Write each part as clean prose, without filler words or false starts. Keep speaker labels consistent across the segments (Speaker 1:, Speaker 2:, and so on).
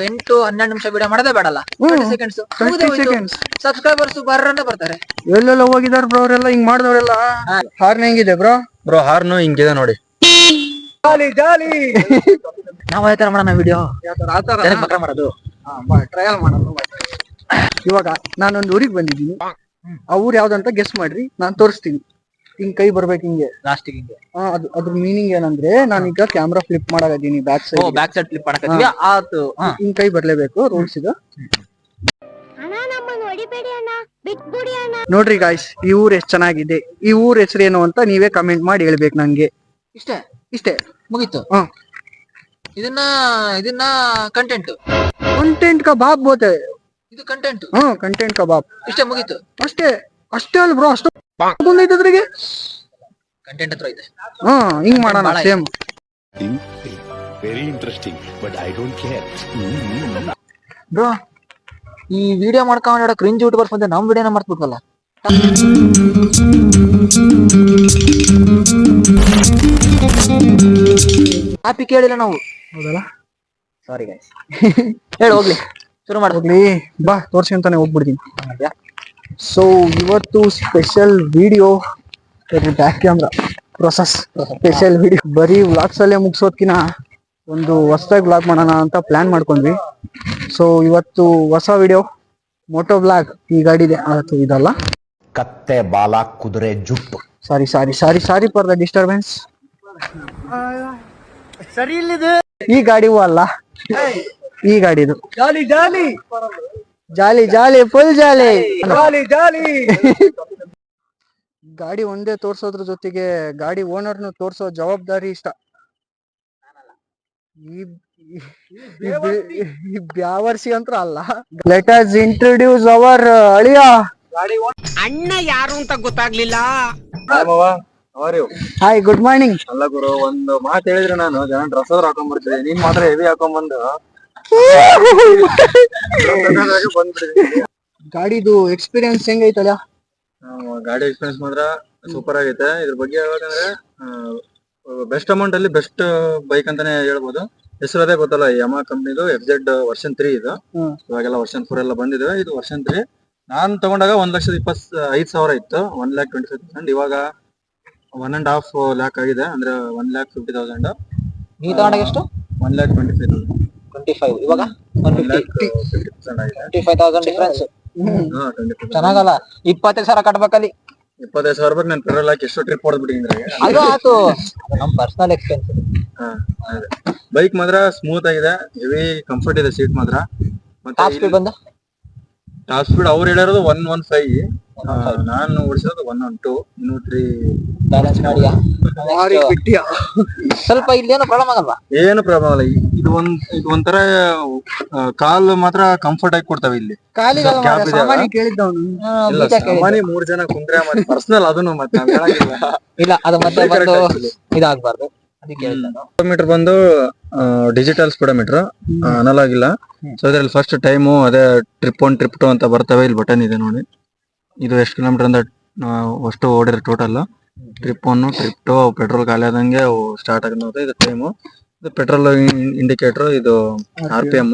Speaker 1: 8-12 ನಿಮಿಷ ವಿಡಿಯೋ ಮಾಡದೇ ಬೇಡಲ್ಲ. 30 seconds subscribers ಬರ್ರಂತ ಬರ್ತಾರೆ.
Speaker 2: ಎಲ್ಲೆಲ್ಲ ಹೋಗಿದಾರ ಬ್ರೋ ಅವರೆಲ್ಲ ಹಿಂಗ್ ಮಾಡಿದವರೆಲ್ಲ. ಹಾರ್ನ್ ಹೆಂಗಿದೆ ಬ್ರೋ?
Speaker 3: ಬ್ರೋ ಹಾರ್ನು ಹಿಂಗಿದೆ ನೋಡಿ.
Speaker 2: ಜಾಲಿ ಜಾಲಿ.
Speaker 1: ನಾವ್ ಯಾವ ತರ ಮಾಡೋಣ ವಿಡಿಯೋ? ಬಕ್ರ ಮಾಡೋದು
Speaker 2: ಟ್ರಯಲ್ ಮಾಡೋದು. ಇವಾಗ ನಾನೊಂದು ಊರಿಗೆ ಬಂದಿದ್ದೀನಿ. ಆ ಊರ್ ಯಾವ್ದಂತ ಗೆಸ್ ಮಾಡ್ರಿ, ನಾನ್ ತೋರಿಸ್ತೀನಿ. ಹಿಂಗ್ ಕೈ ಬರ್ಬೇಕು ಹಿಂಗೆ
Speaker 1: ಲಾಸ್ಟಿಗೆ ಹಿಂಗೆ.
Speaker 2: ಅದ್ರ ಮೀನಿಂಗ್ ಏನಂದ್ರೆ ನಾನೀಗ ಕ್ಯಾಮ್ರಾ ಫ್ಲಿಪ್ ಮಾಡಾಕತ್ತೀನಿ ಬ್ಯಾಕ್
Speaker 1: ಸೈಡ್ ಫ್ಲಿಪ್ ಮಾಡಕತ್ತೀವಿ. ಆತು
Speaker 2: ಹಿಂಗ್ ಕೈ ಬರ್ಲೇಬೇಕು, ರೂಲ್ಸ್ ಇದು. ನೋಡ್ರಿ ಗಾಯ್ಸ್, ಈ ಊರ್ ಎಷ್ಟ್ ಚೆನ್ನಾಗಿದೆ. ಈ ಊರ್ ಹೆಸರೇನು ಅಂತ ನೀವೇ ಕಮೆಂಟ್ ಮಾಡಿ ಹೇಳ್ಬೇಕು ನಂಗೆ. ಇಷ್ಟೇ
Speaker 1: ಮುಗೀತು. ಇದನ್ನ
Speaker 2: ಕಂಟೆಂಟ್ ಕಬಾಬ್ ಬೋತೆ.
Speaker 1: ಇದು ಕಂಟೆಂಟ್.
Speaker 2: ಕಂಟೆಂಟ್ ಕಬಾಬ್.
Speaker 1: ಇಷ್ಟೇ ಮುಗೀತು.
Speaker 2: ಅಷ್ಟೇ ಅಲ್ ಬ್ರೋ, ಅಷ್ಟು ಬಂದೈತೆ ಅದ್ರಿಗೆ.
Speaker 1: ಕಂಟೆಂಟ್ ಹತ್ರ ಇದೆ.
Speaker 2: ಹಿಂಗ್ ಮಾಡೋಣ same.
Speaker 4: Very interesting but I don't care.
Speaker 1: Bro, ಈ ವಿಡಿಯೋ ಮಾಡ್ಕೊಂಡು ಕ್ರಿಂಜ್ ಯೂಟ್ಯೂಬರ್ಸ್ ಬಂದ್ರೆ ನಮ್ ವಿಡಿಯೋನ ಮಾಡ್ಬಿಟ್ವಲ್ಲ. ಕಾಪಿ ಕೇಳಿಲ್ಲ ನಾವು.
Speaker 2: ಹೌದಲ್ಲ?
Speaker 1: Sorry guys. ಹೇಳಿ ಹೋಗ್ಲಿ, ಶುರು ಮಾಡಿ.
Speaker 2: ಹೋಗ್ಲಿ ಬಾ, ತೋರ್ಸ್ಕೊಂತಾನೆ ಹೋಗ್ಬಿಡ್ತೀನಿ. ಸೊ ಇವತ್ತು special video back camera process. Special video ಬರೀ ವ್ಲಾಗ್ಸ್ ಅಲ್ಲೇ ಮುಗಿಸೋದ್ಕಿನ ಒಂದು ಹೊಸದಾಗಿ ವ್ಲಾಗ್ ಮಾಡೋಣ ಅಂತ ಪ್ಲಾನ್ ಮಾಡ್ಕೊಂಡ್ವಿ. ಸೊ ಇವತ್ತು ಹೊಸ ವಿಡಿಯೋ ಮೋಟೋ ವ್ಲಾಗ್. ಈ ಗಾಡಿದೆ ಇದಲ್ಲ,
Speaker 4: ಕತ್ತೆ ಬಾಲ ಕುದುರೆ ಜುಟ್ಟು.
Speaker 2: Sorry for the disturbance. ಸರಿ ಇಲ್ಲಿದೆ. ಈ ಗಾಡಿಗೂ ಅಲ್ಲ, ಈ ಗಾಡಿದು. ಜಾಲಿ ಫುಲ್ ಜಾಲಿ. ಗಾಡಿ ಒಂದೇ ತೋರ್ಸೋದ್ರ ಜೊತೆಗೆ ಗಾಡಿ ಓನರ್ನು ತೋರ್ಸೋ ಜವಾಬ್ದಾರಿ ಇಷ್ಟ. ಈ ಬ್ಯಾವರ್ಸಿ ಅಂತ ಅಲ್ಲ. ಲೆಟ್ ಅಸ್ ಇಂಟ್ರೊಡ್ಯೂಸ್ ಅವರ್ ಅಳಿಯ.
Speaker 5: ಅಣ್ಣ ಯಾರು ಅಂತ ಗೊತ್ತಾಗ್ಲಿಲ್ಲ.
Speaker 2: Hi, good morning.
Speaker 3: ಅಲ್ಲ ಗುರು, ಒಂದು ಮಾತು ಹೇಳಿದ್ರೆ ನಾನು ಜನ ಡ್ರೆಸ್ ಆದ್ರೂ ಹಾಕೊಂಡ್ಬಿಡ್ತಿದ್ದೆ. ನೀನ್ ಮಾತ್ರ ಹೆವಿ ಹಾಕೊಂಡ್ಬಂದು
Speaker 2: ಗಾಡಿದು ಎಕ್ಸ್ಪೀರಿಯನ್ಸ್ ಹೆಂಗೈತಲ್ಲ?
Speaker 3: ಗಾಡಿ ಎಕ್ಸ್ಪೀರಿಯನ್ಸ್ ಮಾತ್ರ ಸೂಪರ್ ಆಗೈತೆ. ಇದ್ರ ಬಗ್ಗೆ ಹೇಳ್ಬೇಕಂದ್ರೆ ಬೆಸ್ಟ್ ಅಮೌಂಟ್ ಅಲ್ಲಿ ಬೆಸ್ಟ್ ಬೈಕ್ ಅಂತಾನೆ ಹೇಳ್ಬೋದು. ಹೆಸರು ಅದೇ ಗೊತ್ತಲ್ಲ, ಯಮಾ ಕಂಪ್ನಿದು FZ ವರ್ಷನ್ 3 ಇದು. ಇವಾಗೆಲ್ಲ ವರ್ಷನ್ 4 ಎಲ್ಲ ಬಂದಿದೆ. ಇದು ವರ್ಷನ್ 3. ನಾನ್ ತಗೊಂಡಾಗ 1,25,000 ಇತ್ತು, 1,25,000. ಇವಾಗ 1.5 lakh ಆಗಿದೆ, ಅಂದ್ರೆ 1,50,000.
Speaker 1: ನೀ ತಗೊಂಡಾಗ ಎಷ್ಟು?
Speaker 3: 1,25,000.
Speaker 1: 25. ಇವಾಗ
Speaker 3: 1,50,000 ಆಗಿದೆ.
Speaker 1: 25,000 ಡಿಫರೆನ್ಸ್. ಚೆನ್ನಾಗಲ್ಲ. 25,000 ಕಟ್ಬೇಕಲ್ಲಿ.
Speaker 3: 25,000 ರೂಪಾಯಿ ನಾನು ಪೆಟ್ರೋಲ್ ಹಾಕಿ ಎಷ್ಟು ಟ್ರಿಪ್ ಹೊಡೆದ್ಬಿಟ್ಟಿದ್ರೆ.
Speaker 1: ಅದು ಆತು, ನಮ್ ಪರ್ಸನಲ್ ಎಕ್ಸ್ಪೆನ್ಸ್.
Speaker 3: ಬೈಕ್ ಮಾತ್ರ ಸ್ಮೂತ್ ಆಗಿದೆ, ಹೆವಿ ಕಂಫರ್ಟ್ ಇದೆ ಸೀಟ್ ಮಾತ್ರ.
Speaker 1: ಟಾಪ್ ಸ್ಪೀಡ್ ಬಂದು
Speaker 3: ಟಾಪ್ ಸ್ಪೀಡ್ ಅವ್ರು ಹೇಳಿರೋದು 115. ನಾನು ಓಡಿಸಿರೋದು 112. ಇನ್ನೂ 3
Speaker 1: ಬ್ಯಾಲೆನ್ಸ್ ಮಾಡಿಯಾ? ಸ್ವಲ್ಪ ಇಲ್ಲೇನು ಪ್ರಾಬ್ಲಮ್ ಆಗಲ್ವಾ?
Speaker 3: ಏನು ಪ್ರಾಬ್ಲಮ್ ಅಲ್ಲ. ಇದು ಒಂಥರ ಕಾಲು ಮಾತ್ರ ಕಂಫರ್ಟ್ ಆಗಿ ಕೊಡ್ತಾವೆ. ಇಲ್ಲಿ ಸಾಮಾನ್ಯ 3 ಜನ ಕುಂದ್ರೆ ಪರ್ಸನಲ್ ಅದನ್ನು ಮತ್ತೆ
Speaker 1: ಇಲ್ಲ, ಅದು ಮತ್ತೆ ಬಂದು ಇದಾಗಬಾರ್ದು.
Speaker 3: ಸ್ಪೀಡೋಮೀಟರ್ ಬಂದು ಡಿಜಿಟಲ್ ಸ್ಪೀಡೋಮೀಟರ್, ಅನಲಾಗ್ ಇಲ್ಲ. ಸೊ ಇದ್ರಲ್ಲಿ ಫಸ್ಟ್ ಟೈಮು ಅದೇ ಟ್ರಿಪ್ 1 ಟ್ರಿಪ್ 2 ಅಂತ ಬರ್ತವೆ. ಇಲ್ಲಿ ಬಟನ್ ಇದೆ ನೋಡಿ. ಇದು ಎಷ್ಟು ಕಿಲೋಮೀಟರ್ ಅಂತ ಅಷ್ಟು ಓಡಿರೋ ಟೋಟಲ್. ಟ್ರಿಪ್ 1 ಟ್ರಿಪ್ 2 ಪೆಟ್ರೋಲ್ ಖಾಲಿ ಆದಂಗೆ ಸ್ಟಾರ್ಟ್ ಆಗೋದು. ಇದು ಟೈಮು, ಇದು ಪೆಟ್ರೋಲ್ ಇಂಡಿಕೇಟರ್, ಇದು RPM.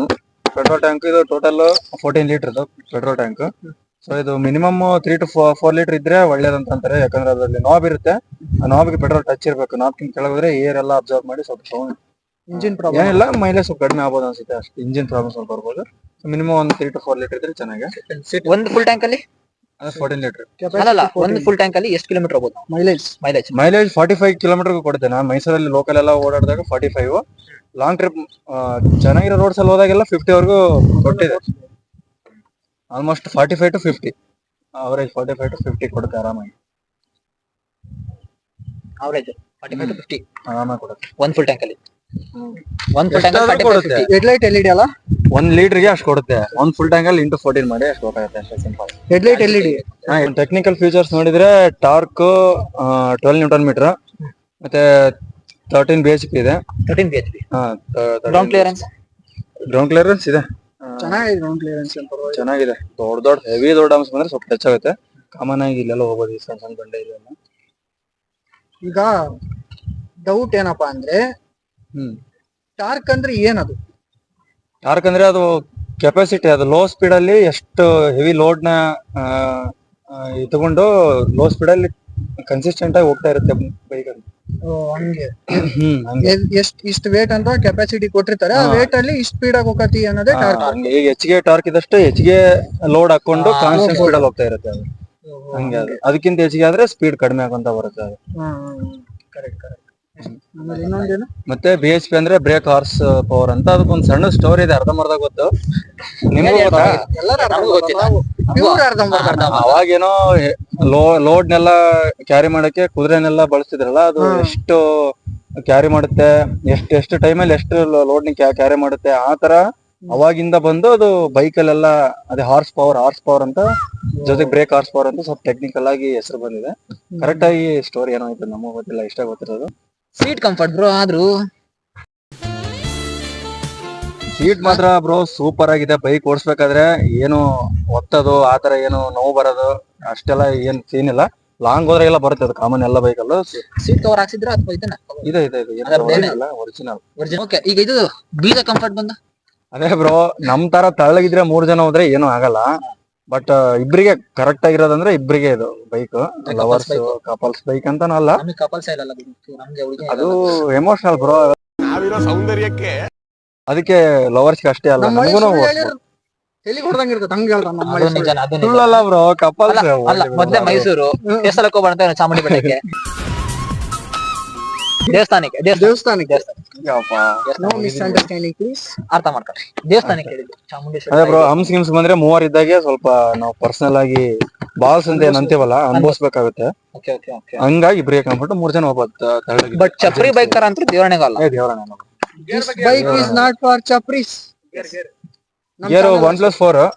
Speaker 3: ಪೆಟ್ರೋಲ್ ಟ್ಯಾಂಕ್ ಇದು total 14 litre petrol tank. So ಇದು ಮಿನಿಮಮ್ 3 to 4 ಲೀಟರ್ ಇದ್ರೆ ಒಳ್ಳೇದಂತ ಅಂತಾರೆ. ಯಾಕಂದ್ರೆ ಅದರಲ್ಲಿ ನಾಬ್ ಇರುತ್ತೆ, ಆ ನಾಬ್ಗೆ ಪೆಟ್ರೋಲ್ ಟಚ್ ಇರ್ಬೇಕು. ನಾಬ್ಕಿಂತ ಕೆಳಗೋದ್ರೆ ಏರ್ ಎಲ್ಲ ಅಬ್ಸರ್ವ್ ಮಾಡಿ ಸ್ವಲ್ಪ ಇಂಜಿನ್ ಪ್ರಾಬ್ಲಮ್ ಏನಿಲ್ಲ, ಮೈಲೇಜ್ ಸ್ವಲ್ಪ ಕಡಿಮೆ ಆಗ್ಬೋದು ಅನ್ಸುತ್ತೆ ಅಷ್ಟೇ. ಇಂಜಿನ್ ಪ್ರಾಬ್ಲಮ್ ಸ್ವಲ್ಪ ಬರ್ಬೋದು. ಮಿನಿಮಮ್ 3 to 4 ಲೀಟರ್ ಇದ್ರೆ ಚೆನ್ನಾಗಿ.
Speaker 1: ಒಂದು ಫುಲ್ ಟ್ಯಾಂಕ್ ಅಲ್ಲಿ
Speaker 3: 14 ಲೀಟರ್.
Speaker 1: ಅಲ್ಲ, ಒಂದು ಫುಲ್ ಟ್ಯಾಂಕ್ ಅಲ್ಲಿ ಎಷ್ಟು ಕಿಲೋಮೀಟರ್ ಹೋಗ್ಬೋದು
Speaker 3: ಮೈಲೇಜ್ 45 ಕಿಲೋಮೀಟರ್ ಕೊಡುತ್ತೆ. ನಾನು ಮೈಸೂರಲ್ಲಿ ಲೋಕಲ್ ಎಲ್ಲ ಓಡಾಡಿದಾಗ 45. ಲಾಂಗ್ ಟ್ರಿಪ್ ಚೆನ್ನಾಗಿರೋ ರೋಡ್ಸ್ ಅಲ್ಲಿ ಹೋದಾಗೆಲ್ಲ 50 ವರೆಗೂ ಕೊಟ್ಟಿದೆ. Almost 45 to 50 average. 45 to 50 ಕೊಡುತ್ತೆ ಆರಾಮಾಗಿ.
Speaker 1: ಅವರೇಜ್ 45 to 50
Speaker 3: ಆರಾಮಾಗಿ ಕೊಡುತ್ತೆ
Speaker 1: ಒಂದು ಫುಲ್ ಟ್ಯಾಂಕ್ ಅಲ್ಲಿ.
Speaker 2: ಹೆಡ್ಲೈಟ್ LED ಅಲ್ಲ,
Speaker 3: 1 ಲೀಟರ್ಗೆ ಅಷ್ಟು ಕೊಡುತ್ತೆ. 1 ಫುಲ್ ಟ್ಯಾಂಕ್ ಅಲ್ಲಿ 14 ಮಾಡಿ ಅಷ್ಟು ಹೋಗುತ್ತೆ ಅಷ್ಟೇ, simple.
Speaker 2: Headlight LED.
Speaker 3: Technical features ನೋಡಿದ್ರೆ ಟಾರ್ಕ್ 12 ನ್ಯೂಟನ್ ಮೀಟರ್, ಮತ್ತೆ 13 BHP ಇದೆ.
Speaker 1: 13 BHP. ಗ್ರೌಂಡ್
Speaker 3: ಕ್ಲಿಯರೆನ್ಸ್ ಇದೆ.
Speaker 2: ಚೆನ್ನಾಗಿದೆ.
Speaker 3: ದೊಡ್ಡ ಹೆವಿ ದೊಡ್ಡ ಅಂಶ ಬಂದ್ರೆ ಸ್ವಲ್ಪ ಟಚ್ ಆಗುತ್ತೆ. ಕಾಮನ್ ಆಗಿ ಇಲ್ಲೆಲ್ಲ ಹೋಗೋದು ಈ ಸಣ್ಣ ಬಂಡೆ ಇದೆಲ್ಲ.
Speaker 2: ಈಗ ಡೌಟ್ ಏನಪ್ಪಾ ಅಂದ್ರೆ, ಟಾರ್ಕ್ ಅಂದ್ರೆ ಏನದು?
Speaker 3: ಯಾಕಂದ್ರೆ ಅದು ಕೆಪಾಸಿಟಿ, ಅದು ಲೋ ಸ್ಪೀಡ್ ಅಲ್ಲಿ ಎಷ್ಟು ಹೆವಿ ಲೋಡ್ ನ ತಗೊಂಡು ಲೋ ಸ್ಪೀಡ್ ಅಲ್ಲಿ ಕನ್ಸಿಸ್ಟೆಂಟ್ ಆಗಿ ಹೋಗ್ತಾ ಇರುತ್ತೆ ಬೈಕ್ ಅದು.
Speaker 2: ಹಂಗೆ
Speaker 3: ಹಂಗೆ
Speaker 2: ಇಷ್ಟು ವೇಟ್ ಅಂತ ಕೆಪಾಸಿಟಿ ಕೊಟ್ಟಿರ್ತಾರೆ, ಆ ವೇಟ್ ಅಲ್ಲಿ ಇಷ್ಟು ಸ್ಪೀಡ್ ಆಗಿ ಹೋಗತಿ ಅನ್ನೋದೇ ಟಾರ್ಕ್.
Speaker 3: ಹಂಗೆ ಈಗ ಹೆಚ್ಚಿಗೆ ಟಾರ್ಕ್ ಇದ್ದಷ್ಟು ಹೆಚ್ಚಿಗೆ ಲೋಡ್ ಹಾಕೊಂಡು ಕಾನ್ಸ್ಟೆಂಟ್ ಸ್ಪೀಡ್ ಅಲ್ಲಿ ಹೋಗ್ತಾ ಇರುತ್ತೆ ಅದು. ಹಂಗೆ ಅದು ಅದಕ್ಕಿಂತ ಹೆಚ್ಚಿಗೆ ಆದ್ರೆ ಸ್ಪೀಡ್ ಕಡಿಮೆ ಆಗೋಂತ ಬರುತ್ತೆ ಅದು.
Speaker 2: Correct correct. ಆಮೇಲೆ ಇನ್ನೊಂದೇನು?
Speaker 3: ಮತ್ತೆ BHP ಅಂದ್ರೆ ಬ್ರೇಕ್ ಹಾರ್ಸ್ ಪವರ್ ಅಂತ, ಅದಕ್ಕೊಂದ್ ಸಣ್ಣ ಸ್ಟೋರಿ ಇದೆ, ಅರ್ಧಂಬರ್ಧ ಗೊತ್ತು ನಿಮ್ಗೂ ಗೊತ್ತಾ?
Speaker 2: ಎಲ್ಲರೂ
Speaker 3: ಅವಾಗೇನೋ ಲೋಡ್ನೆಲ್ಲ ಕ್ಯಾರಿ ಮಾಡಕ್ಕೆ ಕುದುರೆನೆಲ್ಲ ಬಳಸ್ತಿದ್ರಲ್ಲ, ಅದು ಎಷ್ಟು ಕ್ಯಾರಿ ಮಾಡುತ್ತೆ, ಎಷ್ಟು ಟೈಮಲ್ಲಿ ಎಷ್ಟು ಲೋಡ್ ನ ಕ್ಯಾರಿ ಮಾಡುತ್ತೆ, ಆ ತರ ಅವಾಗಿಂದ ಬಂದು ಅದು ಬೈಕಲ್ಲೆಲ್ಲ ಅದೇ ಹಾರ್ಸ್ ಪವರ್ ಅಂತ, ಜೊತೆಗೆ ಬ್ರೇಕ್ ಹಾರ್ಸ್ ಪವರ್ ಅಂತ ಸ್ವಲ್ಪ ಟೆಕ್ನಿಕಲ್ ಆಗಿ ಹೆಸರು ಬಂದಿದೆ. ಕರೆಕ್ಟ್ ಆಗಿ ಸ್ಟೋರಿ ಏನೋ ಆಯ್ತು, ನಮಗೂ ಗೊತ್ತಿಲ್ಲ, ಇಷ್ಟ ಗೊತ್ತಿರೋದು.
Speaker 1: Seat comfort bro. ಆದ್ರೂ
Speaker 3: ಸೀಟ್ ಮಾತ್ರ ಬ್ರೋ ಸೂಪರ್ ಆಗಿದೆ. ಬೈಕ್ ಓಡಿಸ್ಬೇಕಾದ್ರೆ ಏನು ಒತ್ತದು ಆತರ ಏನು ನೋವು ಬರೋದು ಅಷ್ಟೆಲ್ಲ ಏನ್ ಸೀನ್ ಇಲ್ಲ. ಲಾಂಗ್ ಹೋದ್ರೆ ಎಲ್ಲ ಬರುತ್ತೆ, ಅದು ಕಾಮನ್ ಎಲ್ಲ ಬೈಕಲ್ಲೂ.
Speaker 1: ಸೀಟ್ ಕವರ್ ಹಾಕ್ಸಿದ್ರ ಅಥವಾ ಇದನ್ನ?
Speaker 3: ಇದೆ ಒರಿಜಿನಲ್.
Speaker 1: ಓಕೆ, ಈಗ ಇದು ಬೀಜ ಕಂಫರ್ಟ್ ಬಂದ.
Speaker 3: ಅದೇ ಬ್ರೋ, ನಮ್ ತರ ತಳ್ಳಗಿದ್ರೆ 3 ಜನ ಹೋದ್ರೆ ಏನು ಆಗಲ್ಲ. ಬಟ್ ಇಬ್ರಿಗೆ ಕರೆಕ್ಟ್ ಆಗಿರೋದಂದ್ರೆ ಇಬ್ರಿಗೆ ಇದು ಬೈಕ್. ಲವರ್ಸ್ ಕಪಲ್ಸ್ ಬೈಕ್ ಅಂತಾನಲ್ಲ,
Speaker 1: ಕಪಲ್ಸ್ ಇಲ್ಲ, ನಮ್ಗೆ
Speaker 3: ಅದು ಎಮೋಷನಲ್ ಬ್ರೋ.
Speaker 4: ನಾವಿರೋ ಸೌಂದರ್ಯಕ್ಕೆ
Speaker 3: ಅದಕ್ಕೆ ಲವರ್ಸ್ಗೆ ಅಷ್ಟೇ ಅಲ್ಲ, ನಮಗೂ
Speaker 2: ಎಲ್ಲಿ ಹೊಡೆದಂಗ ಇರ್ತದೆ ಹಂಗ ಹೇಳ್ದ ನಮ್ಮ
Speaker 3: ಸುಳ್ಳಲ್ಲ ಬ್ರೋ. ಕಪಲ್ಸ್
Speaker 1: ಅಲ್ಲ, ಮೊದ್ಲೇ ಮೈಸೂರು ದೇವಸ್ಥಾನಕ್ಕೆ ಹೋಗೋಣ, ಚಾಮುಂಡಿ ಬೆಟ್ಟಕ್ಕೆ, ದೇವಸ್ಥಾನಕ್ಕೆ
Speaker 2: ನೋ ಮಿಸ್ಅಂಡರ್ಸ್ಟ್ಯಾಂಡಿಂಗ್ ಪ್ಲೀಸ್,
Speaker 1: ಅರ್ಥ ಮಾಡ್ಕೊಳ್ಳಿ. ದೇವಸ್ಥಾನಕ್ಕೆ ಹೇಳಿದ್ದು ಚಾಮುಂಡೇಶ್ವರಿ.
Speaker 3: ಅದೇ ಬ್ರೋ, ಹಮ್ಸ್ ಗಿಮ್ಸ್ ಬಂದ್ರೆ 3 ಇದ್ದಾಗೆ ಸ್ವಲ್ಪ ನಾವು ಪರ್ಸನಲ್ ಆಗಿ ಬಾಲ್ಸ್ ಅಂತ ಏನ್ ಅಂತೀವಲ್ಲ ಅನ್ಭವಿಸ್ಬೇಕಾಗುತ್ತೆ. ಹಂಗಾಗಿ ಬ್ರೇಕ್ ಅಂದ್ಬಿಟ್ಟು 3 ಜನ ಹೋಗ್ಬೋದು.
Speaker 1: ಬಟ್ ಚಪ್ರಿ ಬೈಕ್ ತರ ಅಂತ ದೇವರಣೆಗಲ್ಲ.
Speaker 2: ಬೈಕ್ ಇಸ್ ನಾಟ್ ಫಾರ್ ಚಪ್ರೀಸ್.
Speaker 3: ಗೇರ್ 1+4,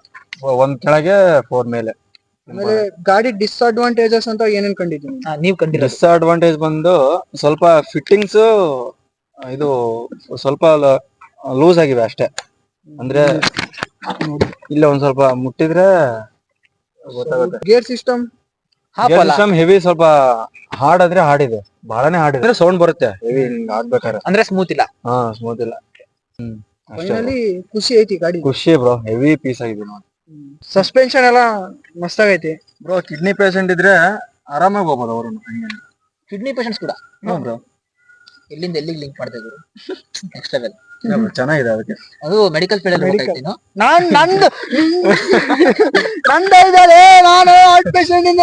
Speaker 3: 1 ಕೆಳಗೆ 4 ಮೇಲೆ.
Speaker 2: ಆಮೇಲೆ ಗಾಡಿ ಡಿಸ್ಅಡ್ವಾಂಟೇಜಸ್ ಅಂತ ಏನೇನ್ ಕಂಡಿದ್ದೀನಿ?
Speaker 1: ನೀವ್ ಕಂಡಿರೋ
Speaker 3: ಡಿಸ್ಅಡ್ವಾಂಟೇಜ್ ಬಂದು ಸ್ವಲ್ಪ ಫಿಟ್ಟಿಂಗ್ಸ್ ಇದು ಸ್ವಲ್ಪ ಲೂಸ್ ಆಗಿವೆ ಅಷ್ಟೇ. ಅಂದ್ರೆ ಇಲ್ಲ ಒಂದ್ ಸ್ವಲ್ಪ ಮುಟ್ಟಿದ್ರೆ ಗೊತ್ತಾಗುತ್ತೆ.
Speaker 2: ಗೇರ್ ಸಿಸ್ಟಮ್
Speaker 3: ಹೆವಿ ಸ್ವಲ್ಪ ಹಾರ್ಡ್ ಆದ್ರೆ ಹಾರ್ಡ್ ಇದೆ, ಬಹಳನೇ ಹಾರ್ಡ್ ಇದೆ. ಸೌಂಡ್ ಬರುತ್ತೆ ಹೆವಿ ಆಗ್ಬೇಕಾದ್ರೆ,
Speaker 1: ಅಂದ್ರೆ ಸ್ಮೂತ್ ಇಲ್ಲ.
Speaker 3: ಸ್ಮೂತ್ ಇಲ್ಲ.
Speaker 2: ಫೈನಲಿ ಖುಷಿ ಐತಿ ಗಾಡಿ.
Speaker 3: ಖುಷಿ ಬ್ರೋ, ಹೆವಿ ಪೀಸ್ ಆಗಿದೆ ನೋಡಿ.
Speaker 2: ಸಸ್ಪೆನ್ಷನ್ ಎಲ್ಲ ಮಸ್ತ್ ಆಗೈತಿ
Speaker 3: ಬ್ರೋ. ಕಿಡ್ನಿ ಪೇಷಂಟ್ ಇದ್ರೆ ಆರಾಮಾಗಿ ಹೋಗ್ಬೋದು ಅವರು.
Speaker 1: ಕಿಡ್ನಿ ಪೇಷಂಟ್ಸ್ ಕೂಡ
Speaker 3: ಬ್ರೋ,
Speaker 1: ಎಲ್ಲಿಂದ ಎಲ್ಲಿಗೆ ಲಿಂಕ್ ಮಾಡ್ತಾ ಇದ್ರು, ನೆಕ್ಸ್ಟ್ ಲೆವೆಲ್.
Speaker 3: ಚೆನ್ನಾಗಿದೆ. ಅದಕ್ಕೆ
Speaker 1: ಅದು ಮೆಡಿಕಲ್ ಫೀಲ್ಡ್ ಅಲ್ಲಿ ಹೋಗ್ತಾ
Speaker 2: ನಾನು ಔಟ್ ಪೇಷಂಟ್ ಇಂದ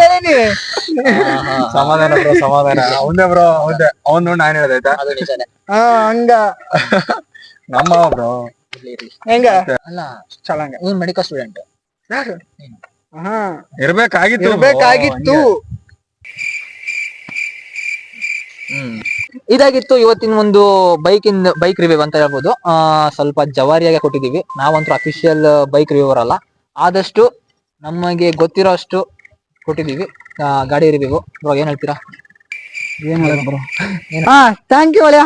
Speaker 3: ಸಮಾಧಾನ ಬ್ರೋ, ಸಮಾಧಾನ. ಅವನೇ ಬ್ರೋ, ಅವನು ನಾನು ಹೇಳ್ದಾಯ್ತಾ.
Speaker 1: ಅದು ನಿಜಾನೇ.
Speaker 2: ಹಂಗ
Speaker 3: ನಮ್ಮ ಬ್ರೋ
Speaker 2: ಹೆಂಗ
Speaker 1: ಅಲ್ಲ,
Speaker 2: ಚಲಂಗ
Speaker 1: ಇವ್ನು ಮೆಡಿಕಲ್ ಸ್ಟೂಡೆಂಟ್.
Speaker 3: ಇರ್ಬೇಕಾಗಿತ್ತು.
Speaker 1: ಇದಾಗಿತ್ತು ಇವತ್ತಿನ ಒಂದು ಬೈಕ್ ರಿವ್ಯೂ ಅಂತ ಹೇಳ್ಬೋದು. ಸ್ವಲ್ಪ ಜವಾರಿಯಾಗಿ ಕೊಟ್ಟಿದೀವಿ. ನಾವಂತೂ ಅಫಿಷಿಯಲ್ ಬೈಕ್ ರಿವ್ಯೂವರ್ ಅಲ್ಲ, ಆದಷ್ಟು ನಮಗೆ ಗೊತ್ತಿರೋ ಅಷ್ಟು ಕೊಟ್ಟಿದೀವಿ ಗಾಡಿ ರಿವ್ಯೂ. ಬ್ರೋ ಏನ್ ಹೇಳ್ತೀರಾ?
Speaker 2: ಏನ್ ಹೇಳ ಬ್ರೋ? ಥ್ಯಾಂಕ್ ಯು ಅಳಿಯ.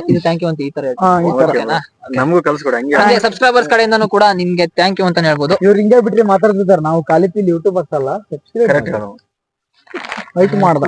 Speaker 1: ಇದು ಥ್ಯಾಂಕ್ ಯು ಅಂತ ಈ ತರ
Speaker 3: ನಮಗೂ ಕಲ್ಸ್ಕೊಡ. ಹಂಗೆ
Speaker 1: ಸಬ್ಸ್ಕ್ರೈಬರ್ಸ್ ಕಡೆಯಿಂದನೂ ಕೂಡ ನಿಮ್ಗೆ ಥ್ಯಾಂಕ್ ಯು ಅಂತ ಹೇಳ್ಬೋದು.
Speaker 2: ಇವ್ರು ಹಿಂಗೆ ಬಿಟ್ರೆ ಮಾತಾಡ್ತಿದ್ದಾರೆ, ನಾವು ಕಾಲಿಪಿಲ್ ಯೂಟ್ಯೂಬರ್ಸ್ ಅಲ್ಲ, ಸಬ್ಸ್ಕ್ರೈಬ್ ಮಾಡ್ದ